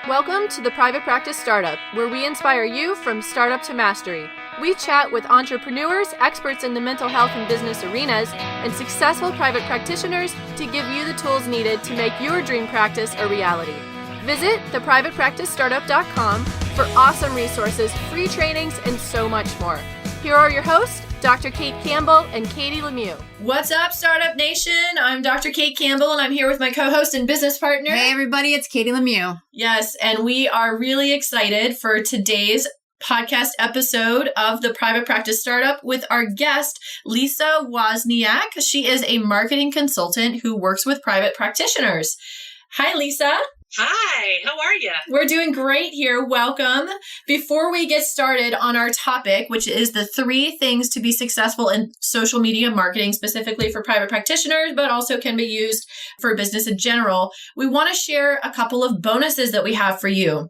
Welcome to the Private Practice Startup, where we inspire you from startup to mastery. We chat with entrepreneurs, experts in the mental health and business arenas, and successful private practitioners to give you the tools needed to make your dream practice a reality. Visit theprivatepracticestartup.com for awesome resources, free trainings, and so much more. Here are your hosts, Dr. Kate Campbell and Katie Lemieux. What's up, Startup Nation? I'm Dr. Kate Campbell, and I'm here with my co-host and business partner. Hey, everybody. It's Katie Lemieux. Yes, and we are really excited for today's podcast episode of the Private Practice Startup with our guest, Lisa Wozniak. She is a marketing consultant who works with private practitioners. Hi, Lisa. Hi, how are you? We're doing great here. Welcome. Before we get started on our topic, which is the 3 things to be successful in social media marketing, specifically for private practitioners, but also can be used for business in general, we want to share a couple of bonuses that we have for you.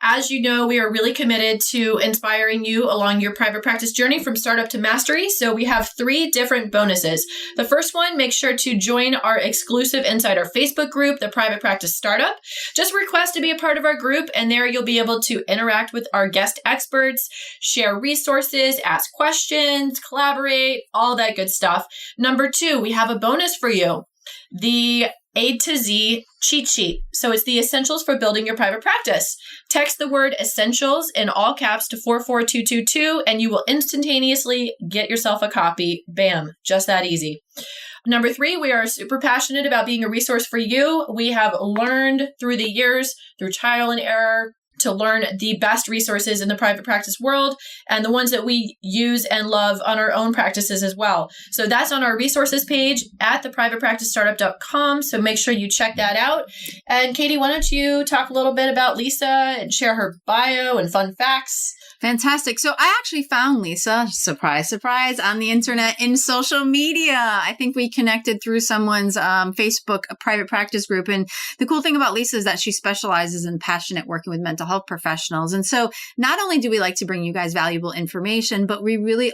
As you know, we are really committed to inspiring you along your private practice journey from startup to mastery. So we have 3 different bonuses. The first one, make sure to join our exclusive Insider Facebook group, the Private Practice Startup. Just request to be a part of our group, and there you'll be able to interact with our guest experts, share resources, ask questions, collaborate, all that good stuff. Number 2, we have a bonus for you, the A to Z cheat sheet. So it's the essentials for building your private practice. Text the word essentials in all caps to 44222, and you will instantaneously get yourself a copy. Bam, just that easy. Number 3, we are super passionate about being a resource for you. We have learned through the years, through trial and error, to learn the best resources in the private practice world and the ones that we use and love on our own practices as well. So that's on our resources page at theprivatepracticestartup.com. So make sure you check that out. And Katie, why don't you talk a little bit about Lisa and share her bio and fun facts? Fantastic. So I actually found Lisa, surprise, surprise, on the internet in social media. I think we connected through someone's Facebook private practice group. And the cool thing about Lisa is that she specializes in passionate working with mental health professionals. And so not only do we like to bring you guys valuable information, but we really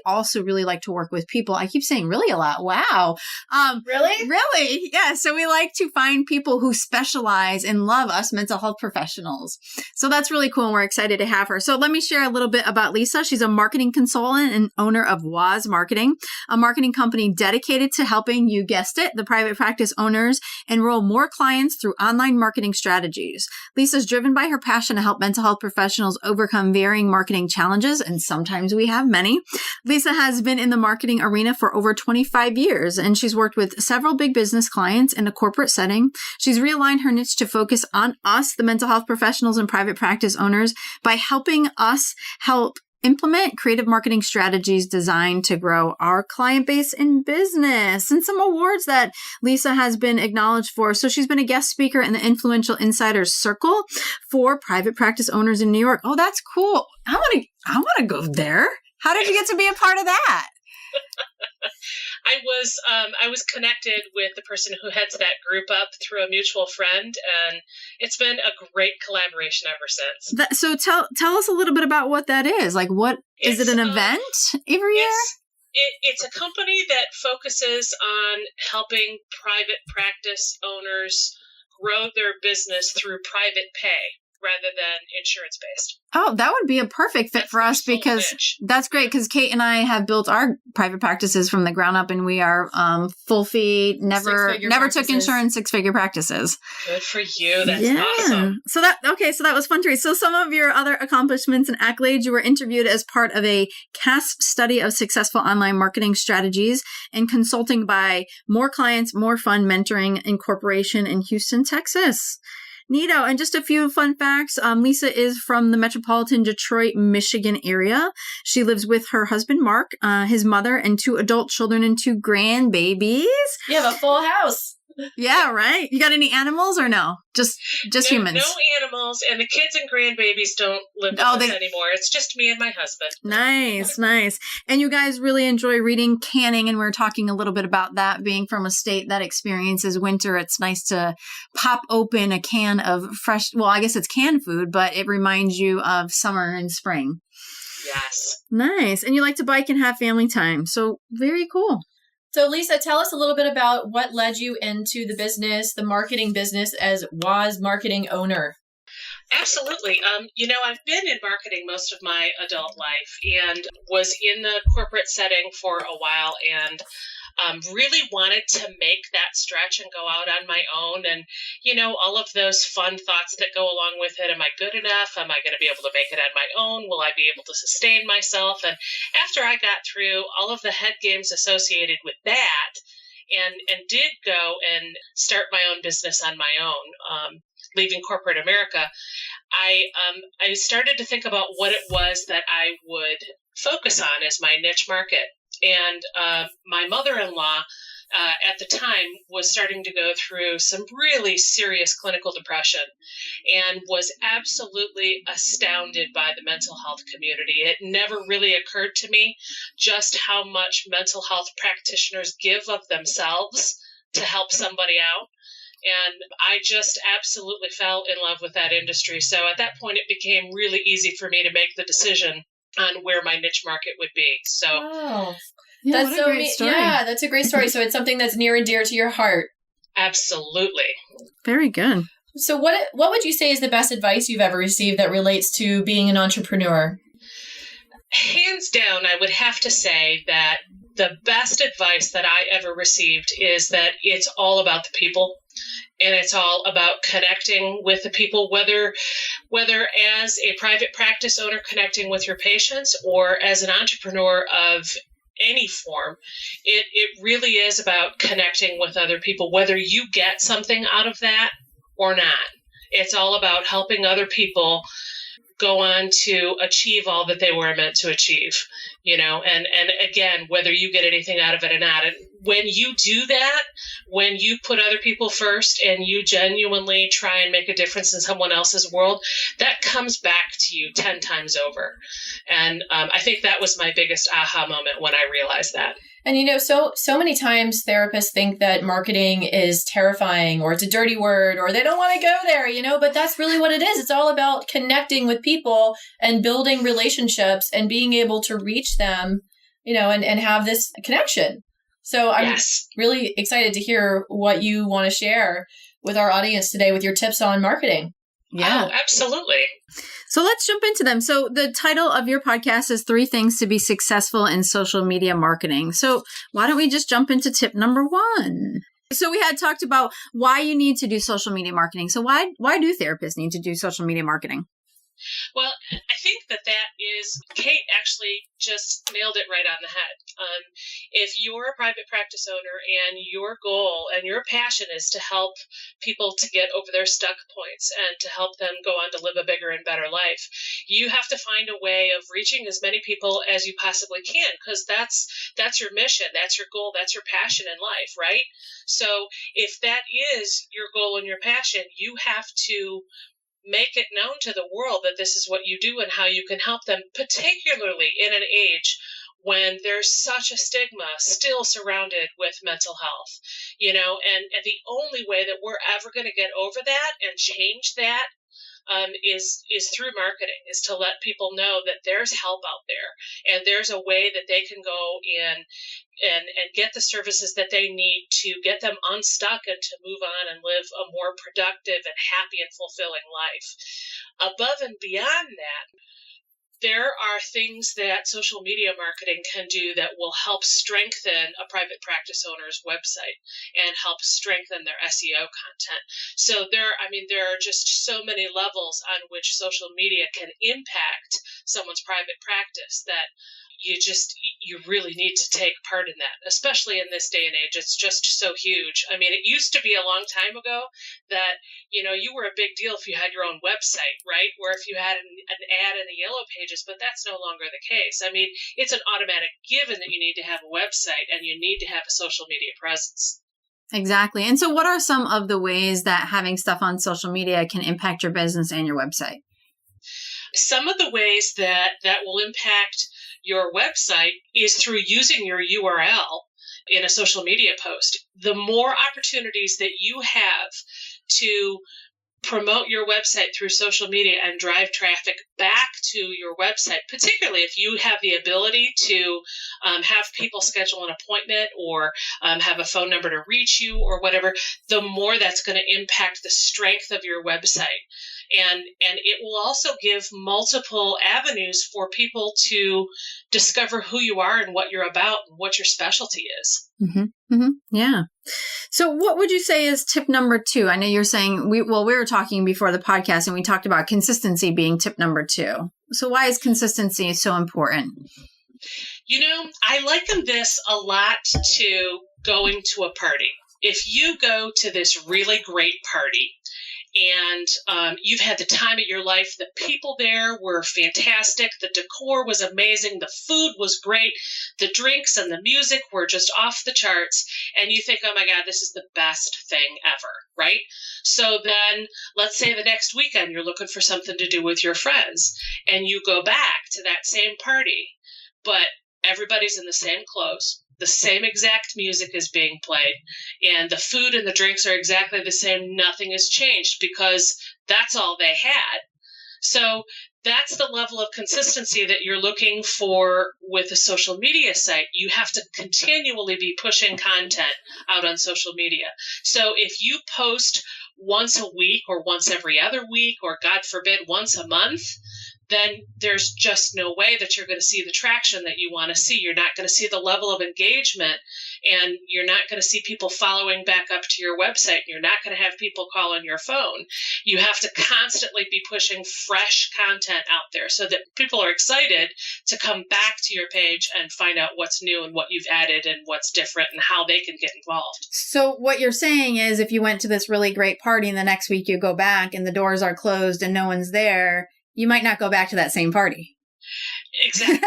like to work with people. I keep saying really a lot. Wow. Really? Really? Yeah. So we like to find people who specialize and love us mental health professionals. So that's really cool. And we're excited to have her. So let me share a little bit about Lisa. She's a marketing consultant and owner of Woz Marketing, a marketing company dedicated to helping, you guessed it, the private practice owners enroll more clients through online marketing strategies. Lisa's driven by her passion to help mental health professionals overcome varying marketing challenges, and sometimes we have many. Lisa has been in the marketing arena for over 25 years, and she's worked with several big business clients in a corporate setting. She's realigned her niche to focus on us, the mental health professionals and private practice owners, by helping us help implement creative marketing strategies designed to grow our client base in business, and some awards that Lisa has been acknowledged for. So she's been a guest speaker in the Influential Insiders Circle for private practice owners in New York. Oh, that's cool. I want to go there. How did you get to be a part of that? I was connected with the person who heads that group up through a mutual friend, and it's been a great collaboration ever since. So tell us a little bit about what that is. Like, what is it? An event every year? It's a company that focuses on helping private practice owners grow their business through private pay rather than insurance-based. Oh, that would be a perfect fit for us, because that's great, because Kate and I have built our private practices from the ground up, and we are full fee, never took insurance, 6-figure practices. Good for you. That's awesome. So that was fun to read. So some of your other accomplishments and accolades: you were interviewed as part of a CASP study of successful online marketing strategies and consulting by More Clients, More Fun Mentoring Incorporation in Houston, Texas. Neato. And just a few fun facts. Lisa is from the metropolitan Detroit, Michigan area. She lives with her husband, Mark, his mother, and 2 adult children and 2 grandbabies. You have a full house. Yeah, right. You got any animals or no? Just humans? No animals, and the kids and grandbabies don't live with us anymore. It's just me and my husband. Nice. And you guys really enjoy reading canning, and we're talking a little bit about that. Being from a state that experiences winter, it's nice to pop open a can of fresh, well, I guess it's canned food, but it reminds you of summer and spring. Yes. Nice. And you like to bike and have family time. So very cool. So Lisa, tell us a little bit about what led you into the business, the marketing business, as Woz Marketing owner. Absolutely. I've been in marketing most of my adult life and was in the corporate setting for a while and really wanted to make that stretch and go out on my own. And, all of those fun thoughts that go along with it. Am I good enough? Am I going to be able to make it on my own? Will I be able to sustain myself? And after I got through all of the head games associated with that, and did go and start my own business on my own, leaving corporate America, I started to think about what it was that I would focus on as my niche market. And my mother-in-law at the time was starting to go through some really serious clinical depression and was absolutely astounded by the mental health community. It never really occurred to me just how much mental health practitioners give of themselves to help somebody out. And I just absolutely fell in love with that industry. So at that point, it became really easy for me to make the decision on where my niche market would be. So wow. Yeah, That's so great story. Yeah, that's a great story. So it's something that's near and dear to your heart. Absolutely. Very good. So what would you say is the best advice you've ever received that relates to being an entrepreneur? Hands down, I would have to say that the best advice that I ever received is that it's all about the people. And it's all about connecting with the people, whether as a private practice owner connecting with your patients or as an entrepreneur of any form, it really is about connecting with other people, whether you get something out of that or not. It's all about helping other people go on to achieve all that they were meant to achieve, and again, whether you get anything out of it or not. And when you do that, when you put other people first and you genuinely try and make a difference in someone else's world, that comes back to you 10 times over. And I think that was my biggest aha moment when I realized that. And so many times therapists think that marketing is terrifying or it's a dirty word or they don't want to go there, but that's really what it is. It's all about connecting with people and building relationships and being able to reach them, and have this connection. So I'm really excited to hear what you want to share with our audience today with your tips on marketing. Yeah, oh, absolutely. So let's jump into them. So the title of your podcast is 3 Things to be Successful in Social Media Marketing. So why don't we just jump into tip number 1? So we had talked about why you need to do social media marketing. So why do therapists need to do social media marketing? Well, I think that is, Kate actually just nailed it right on the head. If you're a private practice owner and your goal and your passion is to help people to get over their stuck points and to help them go on to live a bigger and better life, you have to find a way of reaching as many people as you possibly can, because that's your mission, that's your goal, that's your passion in life, right? So if that is your goal and your passion, you have to make it known to the world that this is what you do and how you can help them, particularly in an age when there's such a stigma still surrounded with mental health, and the only way that we're ever going to get over that and change that is through marketing, is to let people know that there's help out there and there's a way that they can go in and get the services that they need to get them unstuck and to move on and live a more productive and happy and fulfilling life. Above and beyond that, there are things that social media marketing can do that will help strengthen a private practice owner's website and help strengthen their SEO content. So there are just so many levels on which social media can impact someone's private practice that you really need to take part in that, especially in this day and age. It's just so huge. It used to be a long time ago that, you were a big deal if you had your own website, right? Or if you had an ad in the yellow pages, but that's no longer the case. It's an automatic given that you need to have a website and you need to have a social media presence. Exactly. And so what are some of the ways that having stuff on social media can impact your business and your website? Some of the ways that will impact your website is through using your URL in a social media post. The more opportunities that you have to promote your website through social media and drive traffic back to your website, particularly if you have the ability to have people schedule an appointment or have a phone number to reach you or whatever, the more that's going to impact the strength of your website. And it will also give multiple avenues for people to discover who you are and what you're about and what your specialty is. Mm-hmm. Mm-hmm. Yeah. So what would you say is tip number 2? I know you're saying we were talking before the podcast and we talked about consistency being tip number 2. So why is consistency so important? I liken this a lot to going to a party. If you go to this really great party and you've had the time of your life, the people there were fantastic, the decor was amazing, the food was great, the drinks and the music were just off the charts, and you think, oh my God, this is the best thing ever, right? So then let's say the next weekend you're looking for something to do with your friends, and you go back to that same party, but everybody's in the same clothes. The same exact music is being played, and the food and the drinks are exactly the same. Nothing has changed because that's all they had. So that's the level of consistency that you're looking for with a social media site. You have to continually be pushing content out on social media. So if you post once a week or once every other week, or God forbid, once a month, then there's just no way that you're going to see the traction that you want to see. You're not going to see the level of engagement, and you're not going to see people following back up to your website. You're not going to have people call on your phone. You have to constantly be pushing fresh content out there so that people are excited to come back to your page and find out what's new and what you've added and what's different and how they can get involved. So what you're saying is if you went to this really great party and the next week you go back and the doors are closed and no one's there, you might not go back to that same party. Exactly.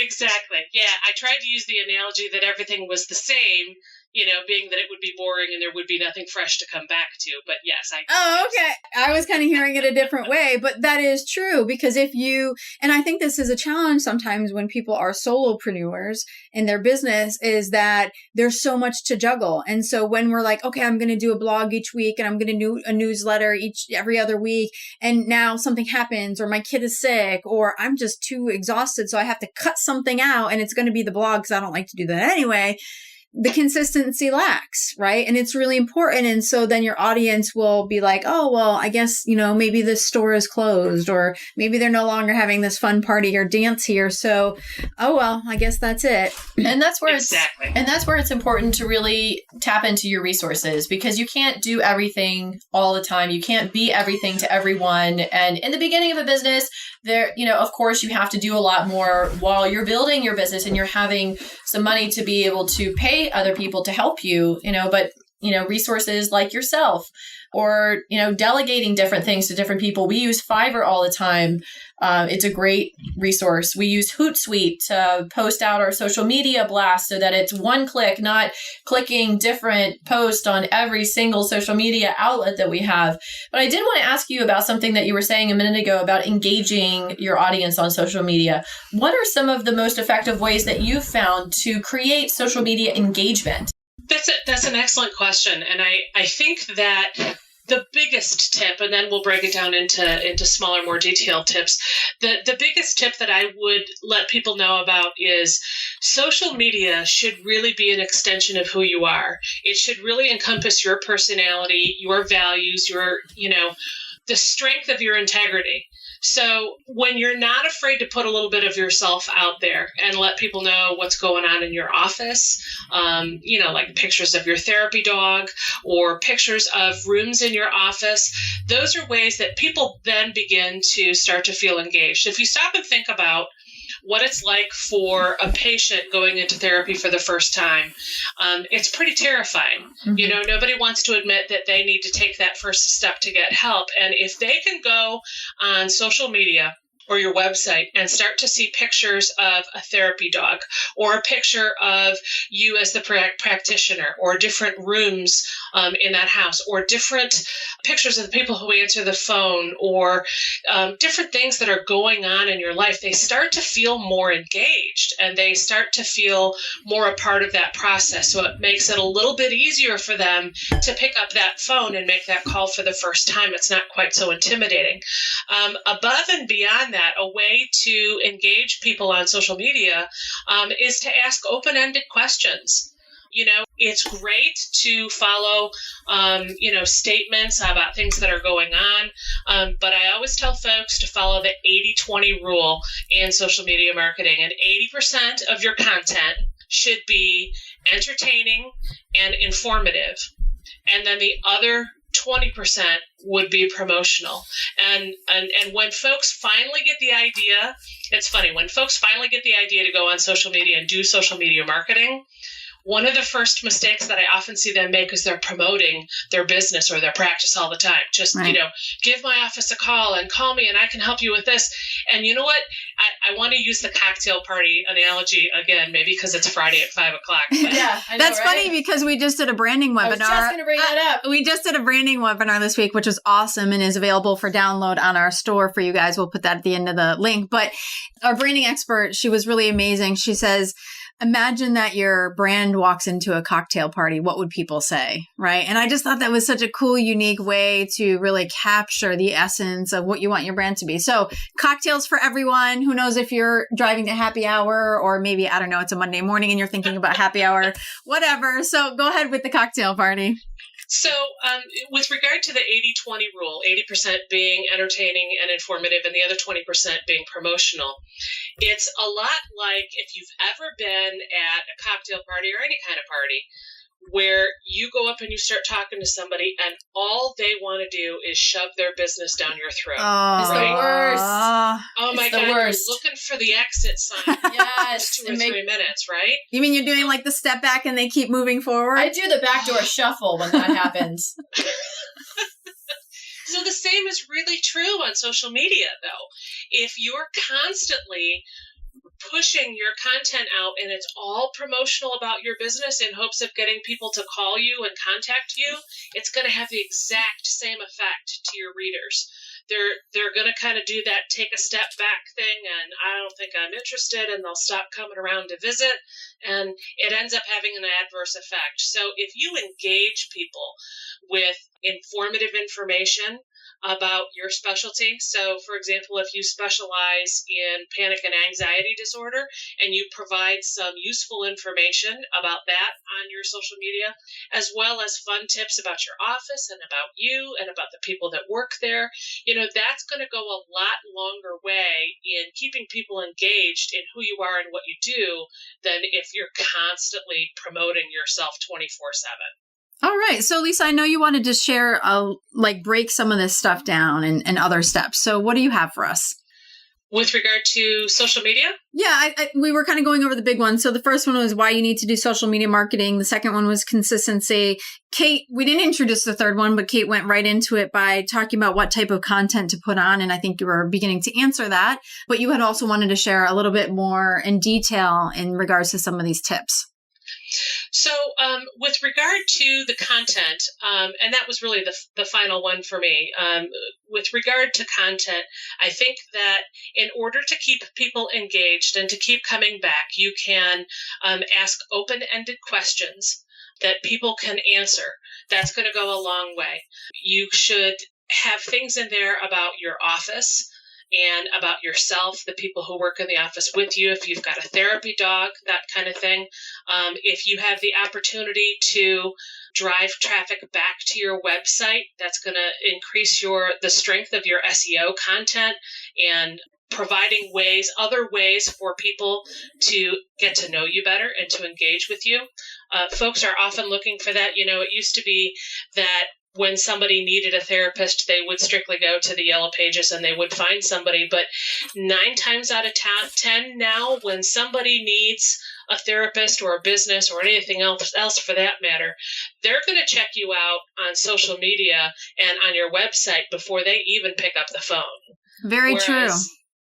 Exactly. Yeah. I tried to use the analogy that everything was the same, being that it would be boring and there would be nothing fresh to come back to. But yes, okay. I was kind of hearing it a different way, but that is true because and I think this is a challenge sometimes when people are solopreneurs in their business, is that there's so much to juggle. And so when we're like, okay, I'm going to do a blog each week and I'm going to do a newsletter every other week, and now something happens or my kid is sick or I'm just too exhausted, so I have to cut something out, and it's going to be the blog because I don't like to do that anyway. The consistency lacks, right? And it's really important. And so then your audience will be like, oh, well, I guess, maybe this store is closed, or maybe they're no longer having this fun party or dance here. So, oh, well, I guess that's it. And that's where it's important to really tap into your resources, because you can't do everything all the time. You can't be everything to everyone. And in the beginning of a business, there, of course, you have to do a lot more while you're building your business and you're having some money to be able to pay other people to help you, but resources like yourself, or, delegating different things to different people. We use Fiverr all the time. It's a great resource. We use Hootsuite to post out our social media blast so that it's one click, not clicking different posts on every single social media outlet that we have. But I did want to ask you about something that you were saying a minute ago about engaging your audience on social media. What are some of the most effective ways that you've found to create social media engagement? That's an excellent question. And I think that the biggest tip, and then we'll break it down into smaller, more detailed tips. The biggest tip that I would let people know about is social media should really be an extension of who you are. It should really encompass your personality, your values, the strength of your integrity. So when you're not afraid to put a little bit of yourself out there and let people know what's going on in your office, like pictures of your therapy dog or pictures of rooms in your office, those are ways that people then begin to start to feel engaged. If you stop and think about what it's like for a patient going into therapy for the first time, it's pretty terrifying. Mm-hmm. Nobody wants to admit that they need to take that first step to get help. And if they can go on social media or your website and start to see pictures of a therapy dog, or a picture of you as the practitioner, or different rooms in that house, or different pictures of the people who answer the phone, or different things that are going on in your life, they start to feel more engaged and they start to feel more a part of that process. So it makes it a little bit easier for them to pick up that phone and make that call for the first time. It's not quite so intimidating. Above and beyond that, a way to engage people on social media is to ask open-ended questions. it's great to follow, statements about things that are going on. But I always tell folks to follow the 80-20 rule in social media marketing. And 80% of your content should be entertaining and informative. And then the other 20% would be promotional. And when folks finally get the idea, it's funny, when folks finally get the idea to go on social media and do social media marketing, one of the first mistakes that I often see them make is they're promoting their business or their practice all the time. Just, give my office a call and call me and I can help you with this. And you know what? I want to use the cocktail party analogy again, maybe because it's Friday at 5 o'clock. Yeah, I know, that's right? funny because we just did a branding webinar. I was just going to bring that up. We just did a branding webinar this week, which was awesome and is available for download on our store for you guys. We'll put that at the end of the link. But our branding expert, she was really amazing. She says, imagine that your brand walks into a cocktail party. What would people say? Right. And I just thought that was such a cool, unique way to really capture the essence of what you want your brand to be. So cocktails for everyone. Who knows if you're driving to happy hour or maybe, I don't know, it's a Monday morning and you're thinking about happy hour, whatever. So go ahead with the cocktail party. So with regard to the 80-20 rule, 80% being entertaining and informative and the other 20% being promotional, it's a lot like if you've ever been at a cocktail party or any kind of party where you go up and you start talking to somebody and all they want to do is shove their business down your throat. Oh, it's the worst. Oh my God, you're looking for the exit sign. Yes. 2 or 3 minutes, right? You mean you're doing like the step back and they keep moving forward? I do the backdoor shuffle when that happens. So the same is really true on social media, though. If you're constantly pushing your content out and it's all promotional about your business in hopes of getting people to call you and contact you, it's going to have the exact same effect to your readers. They're going to kind of do that take a step back thing and I don't think I'm interested, and they'll stop coming around to visit, and it ends up having an adverse effect. So if you engage people with informative information about your specialty. So, for example, if you specialize in panic and anxiety disorder and you provide some useful information about that on your social media, as well as fun tips about your office and about you and about the people that work there, that's going to go a lot longer way in keeping people engaged in who you are and what you do than if you're constantly promoting yourself 24/7. All right. So Lisa, I know you wanted to share, break some of this stuff down and other steps. So what do you have for us? With regard to social media? Yeah, we were kind of going over the big ones. So the first one was why you need to do social media marketing. The second one was consistency. Kate, we didn't introduce the third one, but Kate went right into it by talking about what type of content to put on. And I think you were beginning to answer that. But you had also wanted to share a little bit more in detail in regards to some of these tips. So with regard to the content, and that was really the final one for me, with regard to content, I think that in order to keep people engaged and to keep coming back, you can ask open-ended questions that people can answer. That's going to go a long way. You should have things in there about your office and about yourself, the people who work in the office with you, if you've got a therapy dog, that kind of thing. If you have the opportunity to drive traffic back to your website, that's going to increase the strength of your SEO content and providing other ways for people to get to know you better and to engage with you. Folks are often looking for that. It used to be that when somebody needed a therapist, they would strictly go to the Yellow Pages and they would find somebody. But 9 times out of 10 now, when somebody needs a therapist or a business or anything else for that matter, they're going to check you out on social media and on your website before they even pick up the phone. Very true.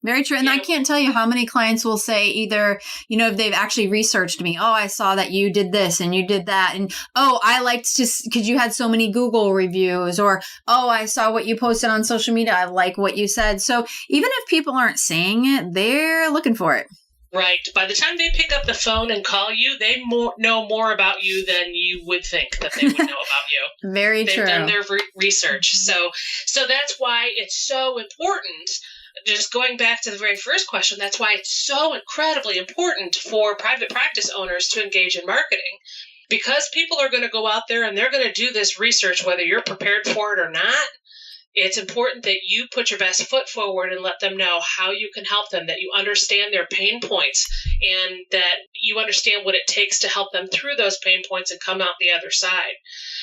Very true. And I can't tell you how many clients will say either, if they've actually researched me, oh, I saw that you did this and you did that. And, oh, I liked because you had so many Google reviews, or, oh, I saw what you posted on social media. I like what you said. So even if people aren't saying it, they're looking for it. Right. By the time they pick up the phone and call you, they know more about you than you would think that they would know about you. Very true. They've done their research. So that's why it's so important. Just going back to the very first question, that's why it's so incredibly important for private practice owners to engage in marketing, because people are going to go out there and they're going to do this research, whether you're prepared for it or not. It's important that you put your best foot forward and let them know how you can help them, that you understand their pain points, and that you understand what it takes to help them through those pain points and come out the other side.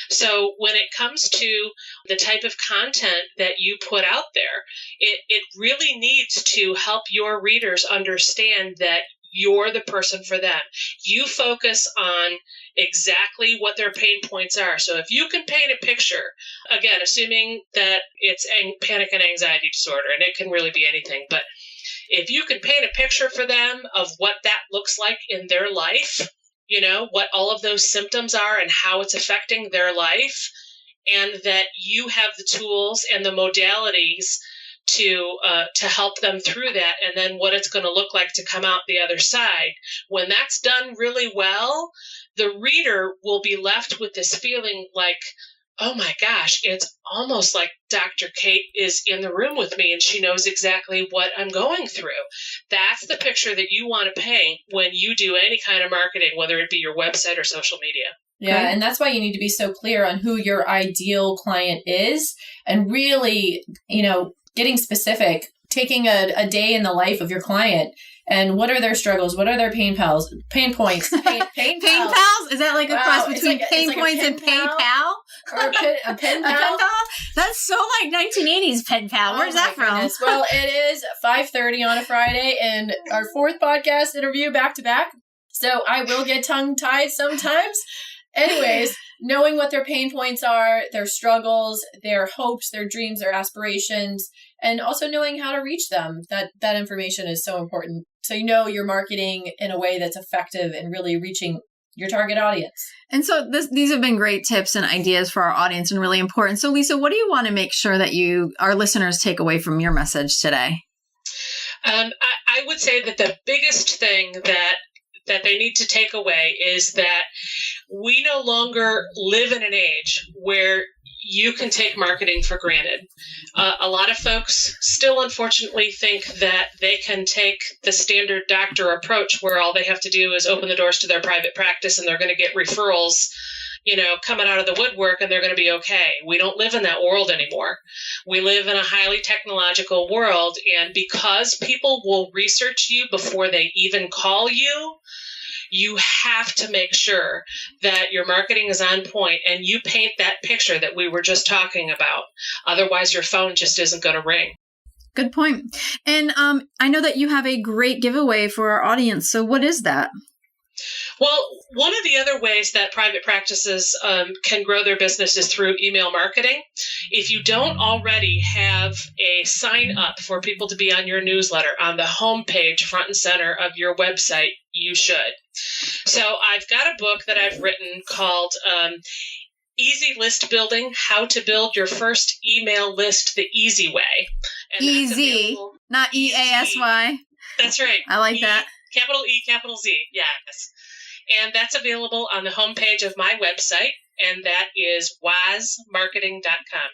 So when it comes to the type of content that you put out there, it really needs to help your readers understand that you're the person for them. You focus on exactly what their pain points are. So if you can paint a picture, again, assuming that it's panic and anxiety disorder, and it can really be anything, but if you can paint a picture for them of what that looks like in their life, what all of those symptoms are and how it's affecting their life, and that you have the tools and the modalities to help them through that, and then what it's going to look like to come out the other side. When that's done really well, the reader will be left with this feeling like, oh my gosh, it's almost like Dr. Kate is in the room with me and she knows exactly what I'm going through. That's the picture that you want to paint when you do any kind of marketing, whether it be your website or social media. Yeah, and that's why you need to be so clear on who your ideal client is, and really, getting specific, taking a day in the life of your client, and what are their struggles? What are their pain points? Pain pals? Is that like a cross between pain points and pen pal? Or a pen pal? That's so like 1980s pen pal. Where's that from? Goodness. Well, it is 5:30 on a Friday, and our fourth podcast interview back to back. So I will get tongue-tied sometimes. Anyways, knowing what their pain points are, their struggles, their hopes, their dreams, their aspirations, and also knowing how to reach them. That information is so important. So you're marketing in a way that's effective and really reaching your target audience. And so these have been great tips and ideas for our audience and really important. So Lisa, what do you want to make sure that our listeners take away from your message today? I would say that the biggest thing that they need to take away is that we no longer live in an age where you can take marketing for granted. A lot of folks still unfortunately think that they can take the standard doctor approach where all they have to do is open the doors to their private practice and they're going to get referrals, coming out of the woodwork, and they're going to be okay. We don't live in that world anymore. We live in a highly technological world, and because people will research you before they even call you, you have to make sure that your marketing is on point and you paint that picture that we were just talking about. Otherwise, your phone just isn't going to ring. Good point. And I know that you have a great giveaway for our audience. So what is that? Well, one of the other ways that private practices can grow their business is through email marketing. If you don't already have a sign up for people to be on your newsletter on the homepage, front and center of your website, you should. So I've got a book that I've written called Easy List Building, How to Build Your First Email List the Easy Way. And easy, not EASY. That's right. I like that. Capital E, capital Z, yes. And that's available on the homepage of my website, and that is wozmarketing.com.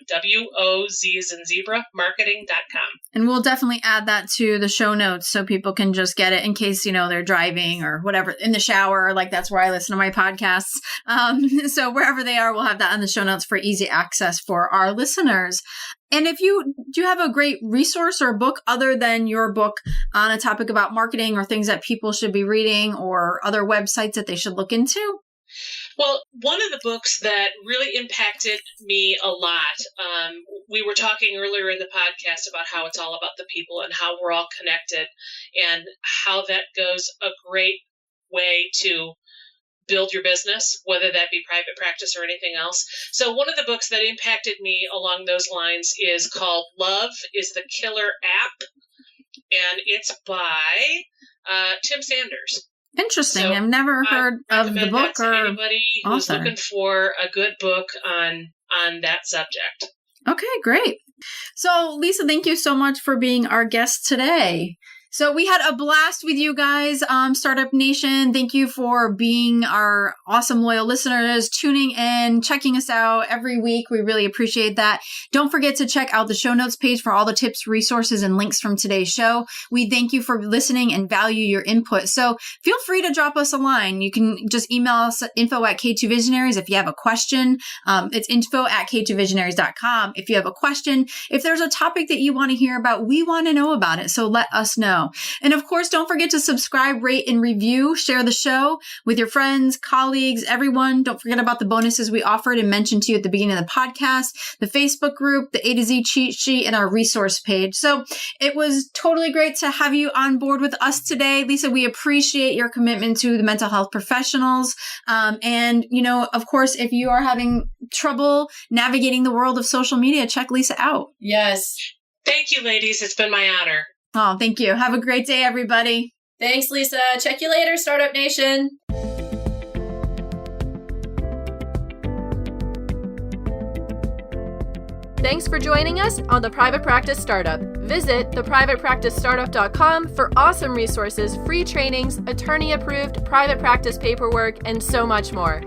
WOZ as in zebra, marketing.com. And we'll definitely add that to the show notes so people can just get it in case, they're driving or whatever, in the shower, like that's where I listen to my podcasts. So wherever they are, we'll have that on the show notes for easy access for our listeners. And do you have a great resource or book other than your book on a topic about marketing or things that people should be reading or other websites that they should look into? Well, one of the books that really impacted me a lot, we were talking earlier in the podcast about how it's all about the people and how we're all connected and how that goes a great way to build your business, whether that be private practice or anything else. So one of the books that impacted me along those lines is called Love is the Killer App, and it's by Tim Sanders. Interesting. So I've never heard of the book or anybody who's looking for a good book on that subject. Okay, great. So Lisa, thank you so much for being our guest today. So we had a blast with you guys, Startup Nation. Thank you for being our awesome, loyal listeners, tuning in, checking us out every week. We really appreciate that. Don't forget to check out the show notes page for all the tips, resources, and links from today's show. We thank you for listening and value your input. So feel free to drop us a line. You can just email us at info@K2Visionaries if you have a question. It's info@K2Visionaries.com. If you have a question, if there's a topic that you want to hear about, we want to know about it. So let us know. And of course, don't forget to subscribe, rate, and review. Share the show with your friends, colleagues, everyone. Don't forget about the bonuses we offered and mentioned to you at the beginning of the podcast, the Facebook group, the A to Z cheat sheet, and our resource page. So it was totally great to have you on board with us today. Lisa, we appreciate your commitment to the mental health professionals. And, of course, if you are having trouble navigating the world of social media, check Lisa out. Yes. Thank you, ladies. It's been my honor. Oh, thank you. Have a great day, everybody. Thanks, Lisa. Check you later, Startup Nation. Thanks for joining us on The Private Practice Startup. Visit theprivatepracticestartup.com for awesome resources, free trainings, attorney-approved private practice paperwork, and so much more.